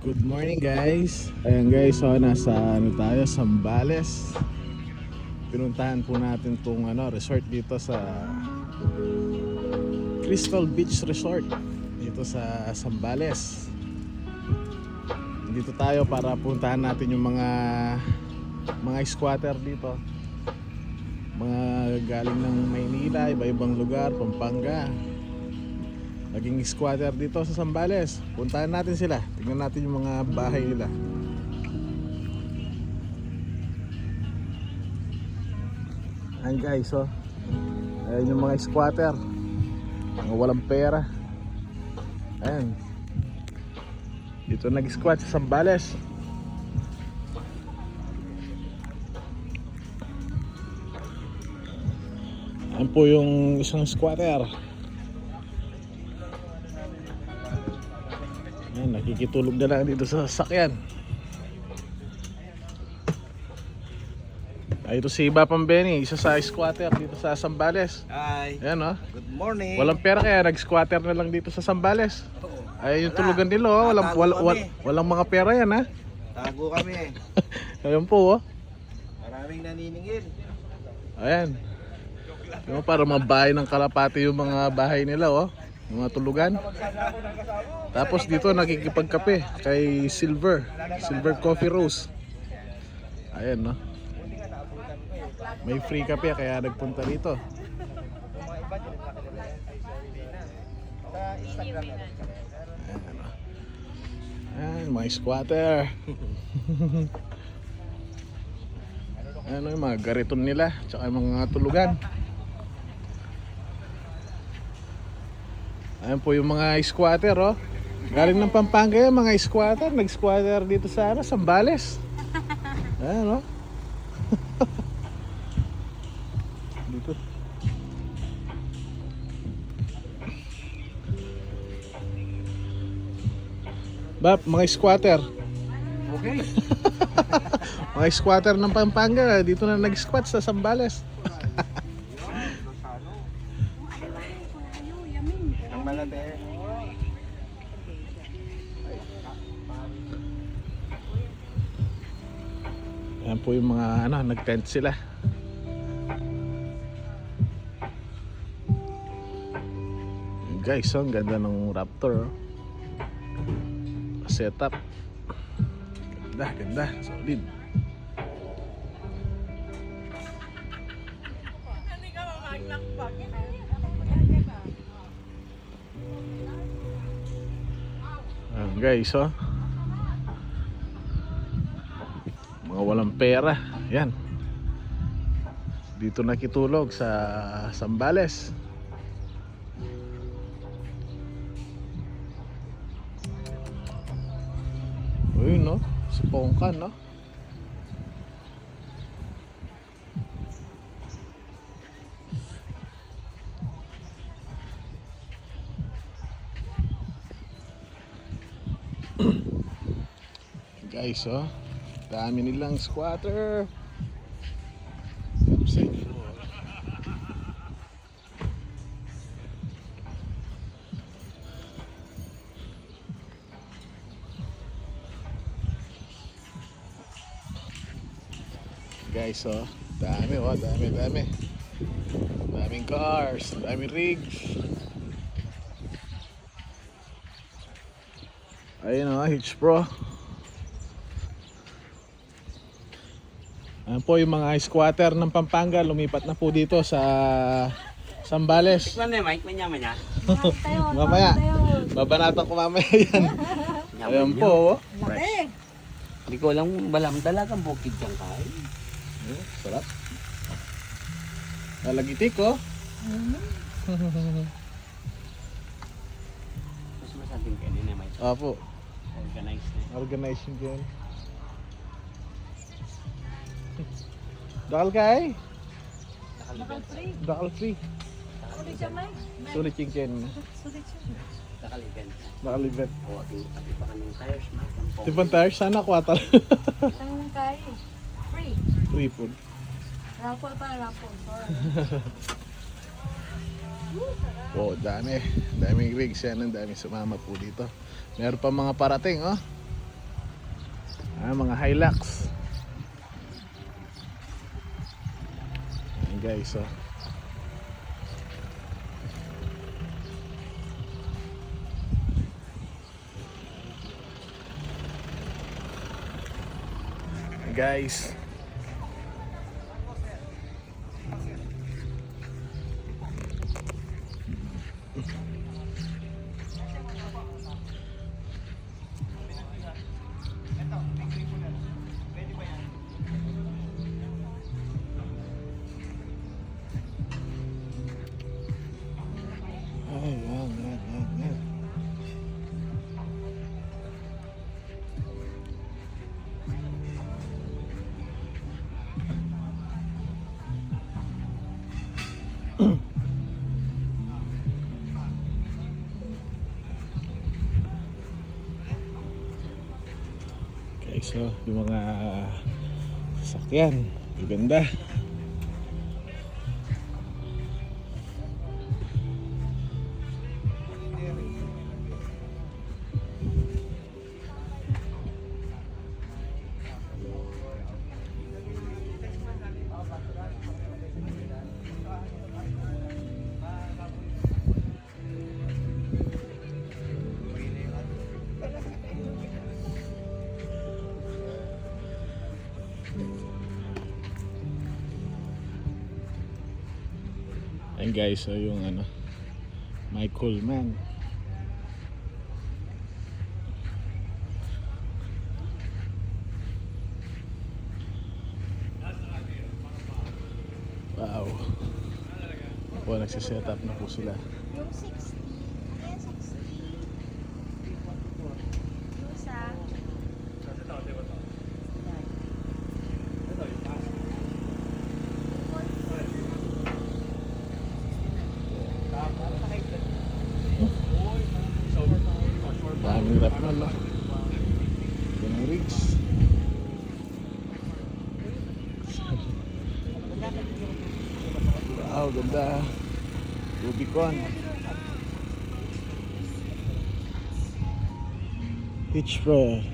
Good morning guys. Ayan guys, so nasa tayo, Zambales. Pinuntahan po natin tong resort dito sa Crystal Beach Resort dito sa Zambales. Dito tayo para puntahan natin yung mga squatter dito. Mga galing ng Maynila, iba-ibang lugar, Pampanga. Naging squatter dito sa Zambales. Puntahan natin sila. Tingnan natin yung mga bahay nila. Ayan guys, oh. Ayan yung mga squatter. Mga walang pera. Ayan. Dito nag-squat sa Zambales. Ayan po yung isang squatter. Ayan, nakikitulog na lang dito sa sasakyan. Ay, ito si Iba Pambeni, isa sa squatter dito sa Zambales. Hi. Ayan, oh. Good morning. Walang pera kaya nag-squatter na lang dito sa Zambales. Ay, yung tulugan nila, oh. Walang mga pera yan, ha. Tago kami. Ayan po, oh. Maraming naniningil. Ayan. Yung para mga bahay ng kalapati yung mga bahay nila, oh. Yung mga tulugan. Tapos dito nakikipagkape kay Silver Coffee Rose. Ayan, no. May free kape kaya nagpunta rito. Ayan, no. Ayan, mga squatter. Ayan, yung mga gariton nila tsaka mga tulugan. Ayan po yung mga squatter, oh. Galing ng Pampanga yung mga squatter. Nag-squatter dito sa Zambales. Ayan, oh. Dito. Bap, mga squatter. Okay. Mga squatter ng Pampanga dito na nag-squat sa Zambales. Ang malate. Ayan po yung mga nag-tent sila. Guys, ang ganda ng Raptor, oh. Setup. Ganda, solid. Ayan guys, oh. Mga walang pera. Yan. Dito nakitulog sa Zambales. Ayun, no? Si Pongkan, no? Guys, oh. Dami nilang squatter. Campsite floor. Guys, oh. Dami, oh. Dami. Daming cars. Daming rigs. Ayun, oh. Hitch Pro. Ayan po yung mga squatter ng Pampanga, lumipat na po dito sa Zambales. Tikman na yung mic, manyaman niya. Mamaya, babanatan ko mamaya yan. Ayan po, oh. Fresh. Hindi ko alam balam talagang bukid dyan kayo. Sarap. Nalagitik, oh. Mas masabing kayo din yung mic. Opo, Organized na. organizing ko yan. Dakal kay? Dakal free. Sulit chicken. Nakaligan. Nakalibet. O, ati pa kanyang tires, mic. Tipon tayo, sana kwatal. Tangan kayo. Free. Free food. Raffle pa, raffle. Oh, daming rigs yan, ang daming sumama po dito. Meron pa mga parating, oh. Mga Hilux. Ayan guys, oh. Ayan, guys. Ay, yan. Okay, so yung mga sasakyan, maganda. Ayan guys, so yung my Coleman. Wow. Po, nagsiset up na po sila. Yung 60. Ayan, 60. Yung isa. Daming rap na lang. Yung rigs. Wow, ganda. Rubicon. Hitch Pro.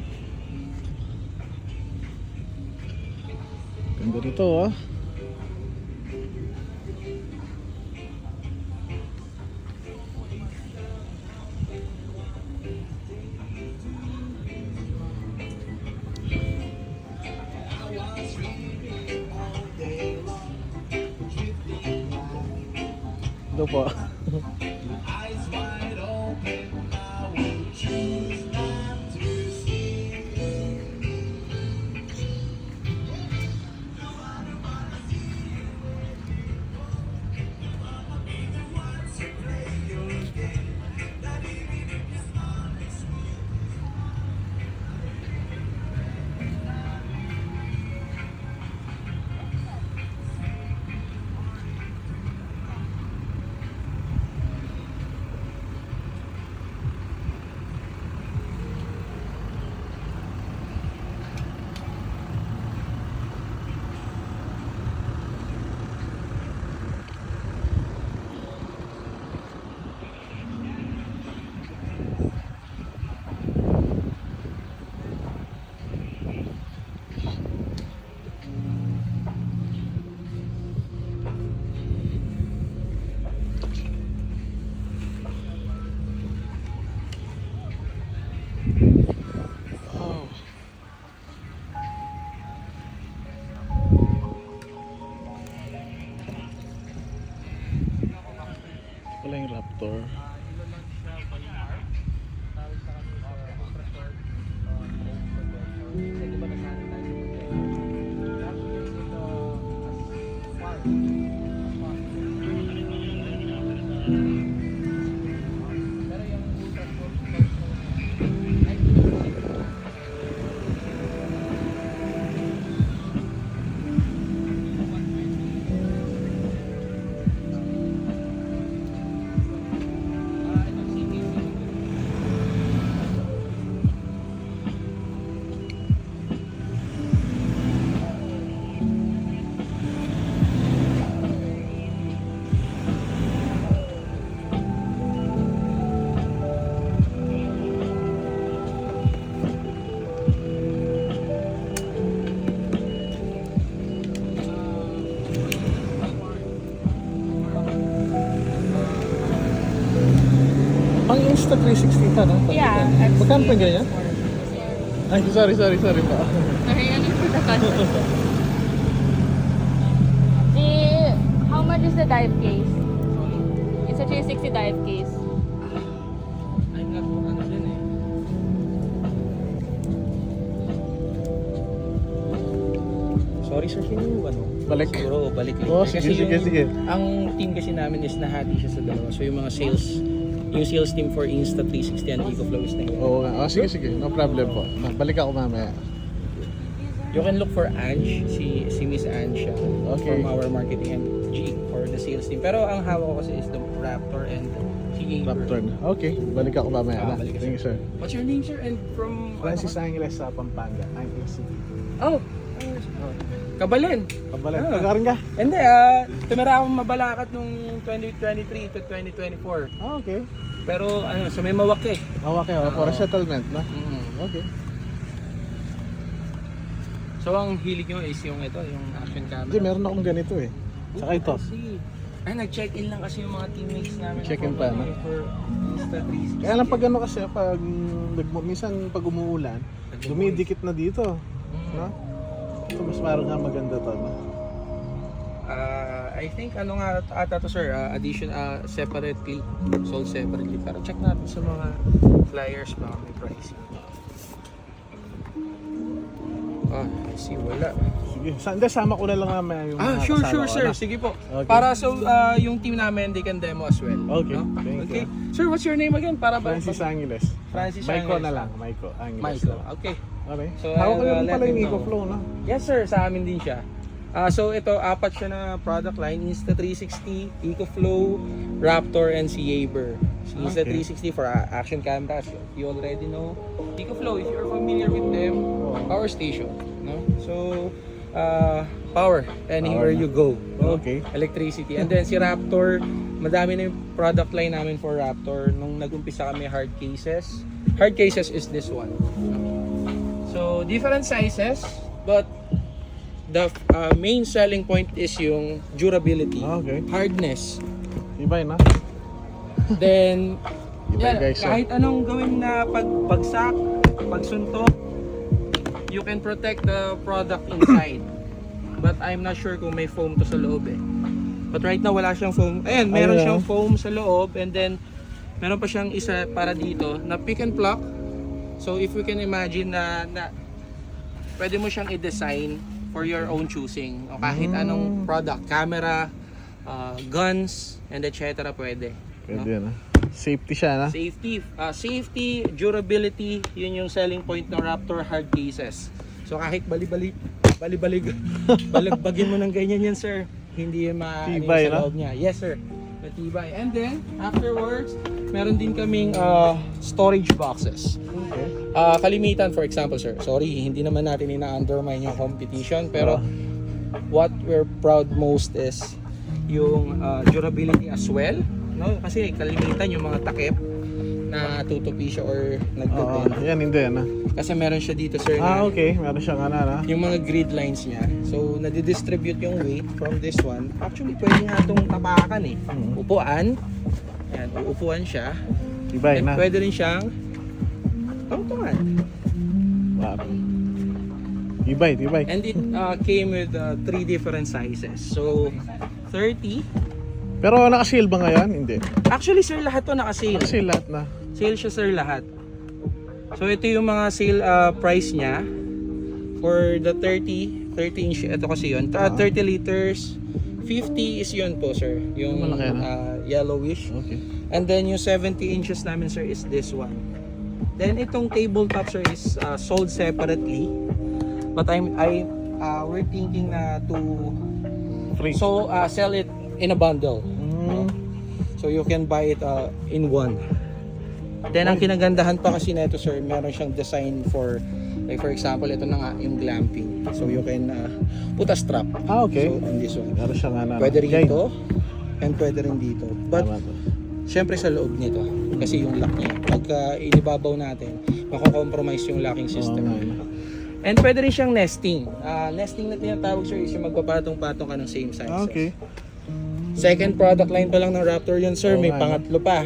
Ganda dito, oh. Ito po. Insta360 pa, no? Yeah. Magkano pa yung ganyan? Ay, sorry pa. Sorry, ano po the how much is the dive case? It's a 360 dive case. I'm not ano din eh. Sorry sir, sino yung ano? Balik. Siguro balik lang. Oh, sige. Ang team kasi namin is nahati siya sa dalawa. So yung mga yung sales team for Insta360 and EcoFlow is na yun. Oo nga. Sige. No problem po. Balik ako mamaya. You can look for Ange, si Miss Ange siya. Okay. From our marketing and G for the sales team. Pero ang hawak ko kasi is the Raptor and si Gamer. Raptor. Okay. Balik ako mamaya. Balik ka, Thank you, sir. What's your name sir? And from... Francis Angeles sa Pampanga. I'm AC. Oh! Kabalin. Pabalik. Ah. Pagkarin ka? Hindi, tumira akong mabalakat nung 2023 to 2024. Okay. Pero ano, so may mawak eh. Hawak kayo. For a settlement, no? Okay. So ang hilig nyo is yung ito, yung action camera. Hindi, meron akong ganito eh. Saka ito. Ay, nag-check-in lang kasi yung mga teammates namin. Check-in pa, no? For Insta360. Kaya lang pag ano kasi, minsan pag umuulan, dumidikit na dito. No? So mas parang nga maganda to, no? I think ano nga ata to sir, separately, sold separately. Pero check natin sa mga flyers baka may pricing. I see, wala. Sige. Sama ko na lang mamaya yung mga Sure kasama ko, sir. ano? Sige po. Okay. Para so yung team namin they can demo as well. Okay. No? Thank Okay. you. Sir, what's your name again? Para ba? Francis Angeles. Francis Maiko Angeles. na lang. Maiko Angeles. Michael. na. Okay. Okay. So, Hawak ko I'll, lang let pala him yung know. EcoFlow, no? Yes sir, sa amin din siya. So ito, apat siya na product line, Insta360, EcoFlow, Raptor, and si Yaber. Si Insta360 for action cameras, you already know. EcoFlow, if you're familiar with them, power station. No? So, power anywhere Power na. you go. No? Okay. Electricity. And then si Raptor, madami na yung product line namin for Raptor. Nung nag-umpisa kami hard cases. Hard cases is this one. So, different sizes, but the main selling point is yung durability, Okay. hardness. Ibay na. Then, Ibay yeah, guys. kahit anong gawin na pagbagsak, pagsuntok, you can protect the product inside. But I'm not sure kung may foam to sa loob eh. But right now wala siyang foam. Ayan, meron Ayan. siyang foam sa loob and then meron pa siyang isa para dito na pick and pluck. So if we can imagine na pwede mo siyang i-design for your own choosing. O kahit anong product, camera, guns, and etc. pwede. Pwede na. Safety siya, na? Safety, durability, yun yung selling point ng Raptor hard cases. So kahit balagbagin mo ng ganyan yan sir, hindi yung Tibay, sa no? loob niya. Yes sir, matibay. And then, afterwards, meron din kaming storage boxes. Okay. Kalimitan, for example sir, sorry, hindi naman natin ina-undermine yung competition, pero what we're proud most is yung durability as well, no? Kasi kalimitan yung mga takip na tutupi siya or nagdodent. Yan, hindi na. Kasi meron siya dito sir na Okay. Meron siyang na. yung mga grid lines niya. So, nadidistribute yung weight from this one. Actually, pwede nga itong tapakan eh. Upuan. Ayan, uupuan siya. Ibay And na. pwede rin siyang tungtungan. Wow. Tibay. And it came with 3 different sizes. So, 30. Pero naka-sale ba ngayon? Hindi. Actually, sir, lahat to naka-sale. Naka-sale lahat na. Sale siya, sir, lahat. So, ito yung mga sale price niya. For the 30 inch, ito kasi yun. 30 liters. 50 is yun po, sir. Yung Malaki na. yellowish. Okay. And then yung 70 inches namin, sir, is this one. Then itong tabletop, sir, is sold separately. But we're thinking na to Free. sell it in a bundle. So you can buy it in one. Then ang kinagandahan pa kasi na ito, sir, meron siyang design for, like for example, ito na nga yung glamping. So you can put a strap. Okay. So in this one. Meron siyang na. Pwede rin Guide. ito and pwede rin dito. But Tama to. syempre sa loob nito kasi yung lock niya. Pagka inibabaw natin, mako-compromise yung locking system. And pwede rin siyang nesting. Nesting na tinatawag, sir, is yung magpapatong-patong ka ng same sizes. Okay. Second product line pa lang ng Raptor yun, sir. Oo May nga, pangatlo pa.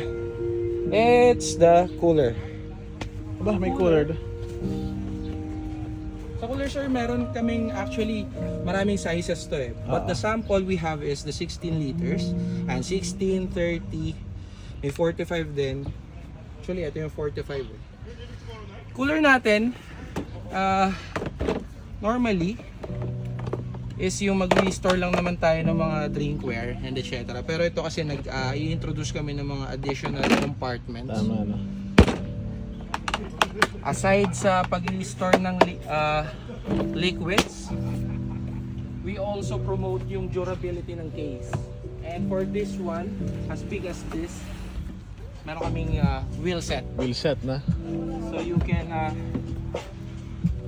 It's the cooler. Aba, may cooler. Sa cooler sir, meron kaming actually maraming sizes to eh. But the sample we have is the 16 liters and 16, 30, may 45 din. Actually, ito yung 45 eh. Cooler natin, normally, is yung mag-restore lang naman tayo ng mga drinkware and etc. Pero ito kasi i-introduce kami ng mga additional compartments. Tama na. Aside sa pag-restore ng liquids, we also promote yung durability ng case. And for this one, as big as this, meron kaming wheel set. Wheel set na. So you can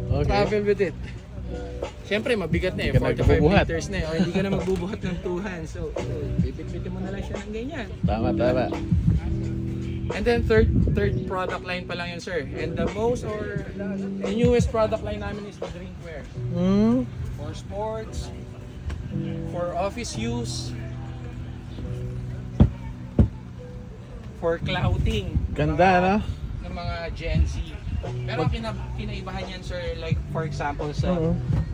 Okay. travel with it. Siyempre, mabigat na eh. Hindi ka 45 nagbubuhat. liters na eh. O hindi ka na magbubuhat ng two hands. So bibit-bitin mo na lang siya ng ganyan. Tama. And then third product line pa lang yun, sir. And the newest product line namin is the drinkware. For sports, for office use, for clouting. Ganda, no? Ng mga Gen Z. Pero ang kinaibahan yan, sir, like for example sa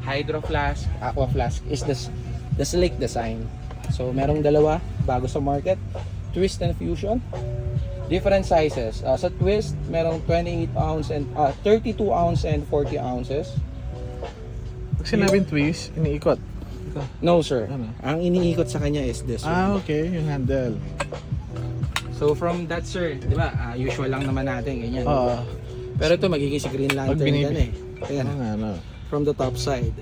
Hydro Flask, Aqua Flask is the slick design. So merong dalawa bago sa market, Twist and Fusion. Different sizes. Sa Twist, merong 28 ounce and 32 ounce and 40 ounces. Pag sinabing twist, iniikot. No, sir. Ano? Ang iniikot sa kanya is this one. Okay. Yung handle. So from that, sir, di ba, usual lang naman natin, ganyan. Oo. Pero ito magiging si Green Pag Lantern yan eh. Ayan, Ano. from the top side.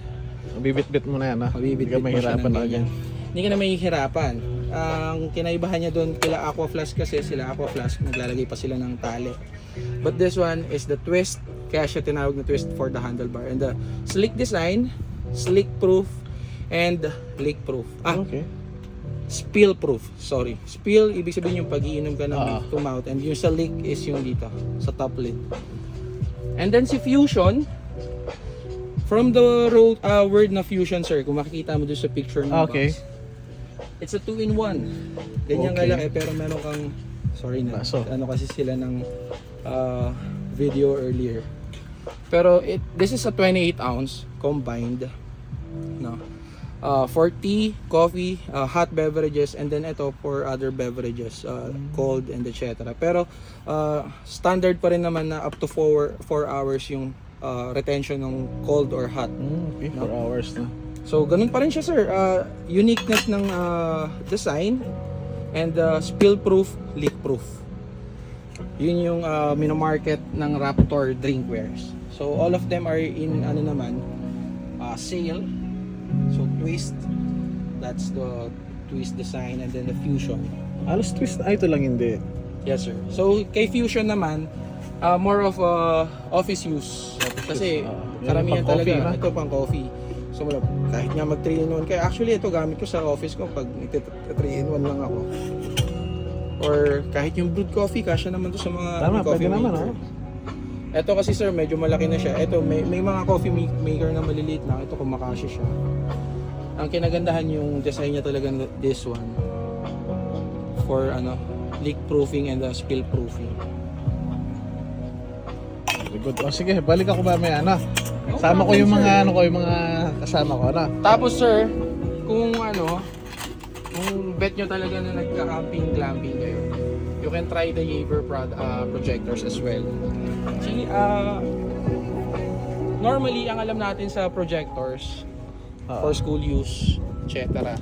Bibit-bit mo na yan, ha? Mabibitbit Hindi ka mo siya mahirapan ng na ganyan. agad. Hindi ka na mahihirapan. Ang kinaibahan niya doon kila Aqua Flask kasi sila Aqua Flask naglalagay pa sila ng tali. But this one is the twist, kaya siya tinawag na twist for the handlebar. And the slick design, slick proof, and leak proof. Okay. Spill proof, sorry. Spill, ibig sabihin yung pag-iinom ka ng to mouth. And yung sa leak is yung dito, sa top lid. And then si Fusion, from the word na Fusion, sir, kung makikita mo doon sa picture ng Okay. box, it's a 2-in-1. Ganyan Okay. kalaki, pero meron kang, sorry na, Baso. ano kasi sila ng video earlier. Pero this is a 28 ounce combined, no? For tea, coffee, hot beverages, and then ito for other beverages, cold and etc. Pero standard pa rin naman na up to 4 hours yung retention ng cold or hot. Okay, 4 hours na. So ganun pa rin siya, sir. Uniqueness ng design and spill proof, leak proof. Yun yung mino-market ng Raptor drinkwares. So all of them are in sale. So twist, that's the twist design, and then the fusion. Halos twist na ito lang hindi. Yes, sir. So kay fusion naman, more of office use. Kasi Yan karamihan pang coffee, talaga no? ito pang coffee. So kahit nga mag 3-in-1 kaya actually ito gamit ko sa office ko pag 3-in-1 lang ako. Or kahit yung brewed coffee, kasya naman to sa mga Tama, coffee pwede naman, maker. Ito kasi sir, medyo malaki na siya. Ito, may mga coffee maker na maliliit lang. Ito kumakasya siya. Ang kinagandahan yung design niya talaga, this one. For leak proofing and spill proofing. Very good. O sige, balik ako mamaya, ano? Sama ko yung mga kasama ko, ano? Tapos sir, kung bet nyo talaga na nagka-camping, glamping kayo, you can try the Jaeger projectors as well. See, normally, ang alam natin sa projectors, for school use, etc. Diba?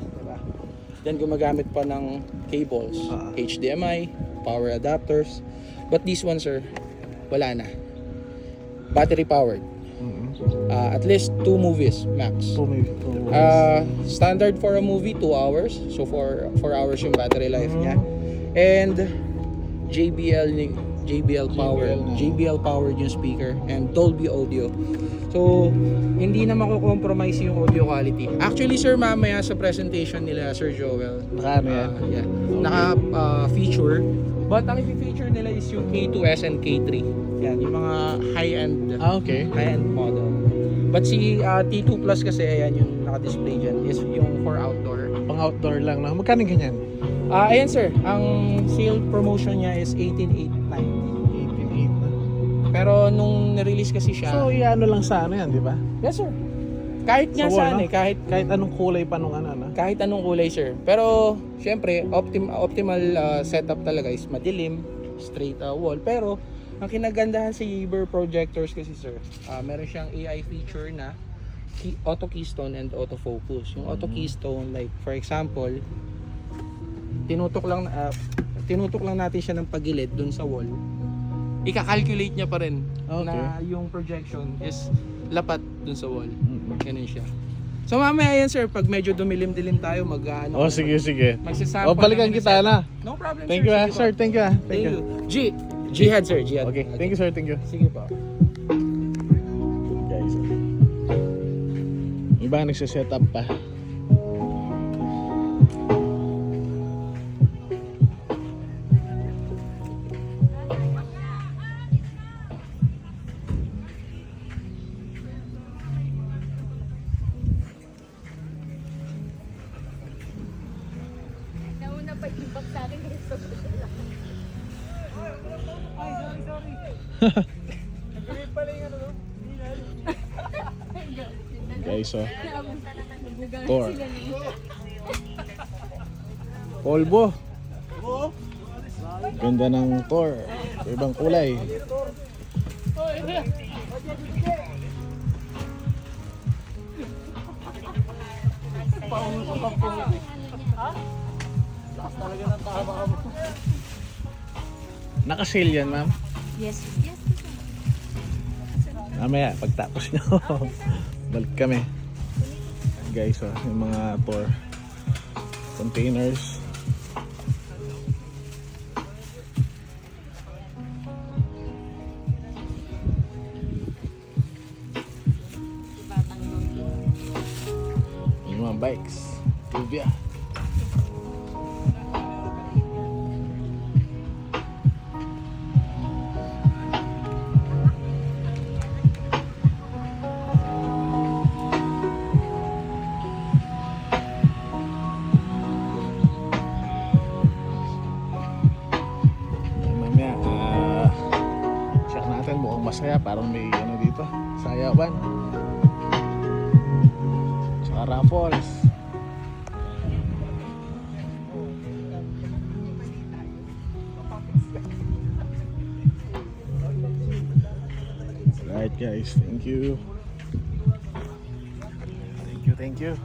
Then gumagamit pa ng cables, HDMI, power adapters. But these ones, sir, wala na. Battery powered. At least 2 movies max. Standard for a movie 2 hours. So 4 hours yung battery life niya. And JBL powered yung speaker and Dolby Audio. So hindi na mako-compromise yung audio quality. Actually sir, mamaya sa presentation nila Sir Joel, naka feature, but ang i-feature nila is yung K2S and K3. Yan, yung mga high-end model. But si T2 Plus kasi, ayan yung naka-display dyan, is yung for outdoor. Pang outdoor lang na. Magkano ganyan? Ayan sir, ang sale promotion niya is 18,800. Pero nung na-release kasi siya, So, iano lang sa ano yan, di ba? yes sir. Kahit nga Sa wall, saan no? kahit Anong kulay pa nung ano, no? kahit anong kulay sir. Pero syempre, optimal setup talaga is madilim, straight wall. Pero ang kinagandahan sa Yaeber projectors kasi sir, meron siyang AI feature na auto keystone and auto focus. Yung auto keystone, like for example, tinutok lang natin siya ng pagilid dun sa wall. Ika-calculate niya pa rin na yung projection is lapat dun sa wall. Ganun siya. So mamaya yan sir, pag medyo dumilim-dilim tayo, Oh, sige. magsasample. Balikan kami ng kita setup. na. No problem Thank you, Sige po. sir. Thank you, Thank you. Jihad sir, Jihad. Okay, thank you, sir. Thank you. Sige po. Guys. Iba nagsiset up pa. Nauna pa yung bag sa akin. Gusto ko siya lang. Guys, oh. Nabugang Tor. sila na. Polvo. Ganda ng Tor. Ibang kulay. Naka-sale yan, ma'am. Yes. Yes. Mamaya, pagtapos nyo, balik kami. Guys, oh, yung mga Tor containers. Yung mga bikes. Tubia. Mamaya, check natin, mukhang masaya. Parang may ano dito, sayawan. Tsaka raffles. Right guys, thank you. Thank you.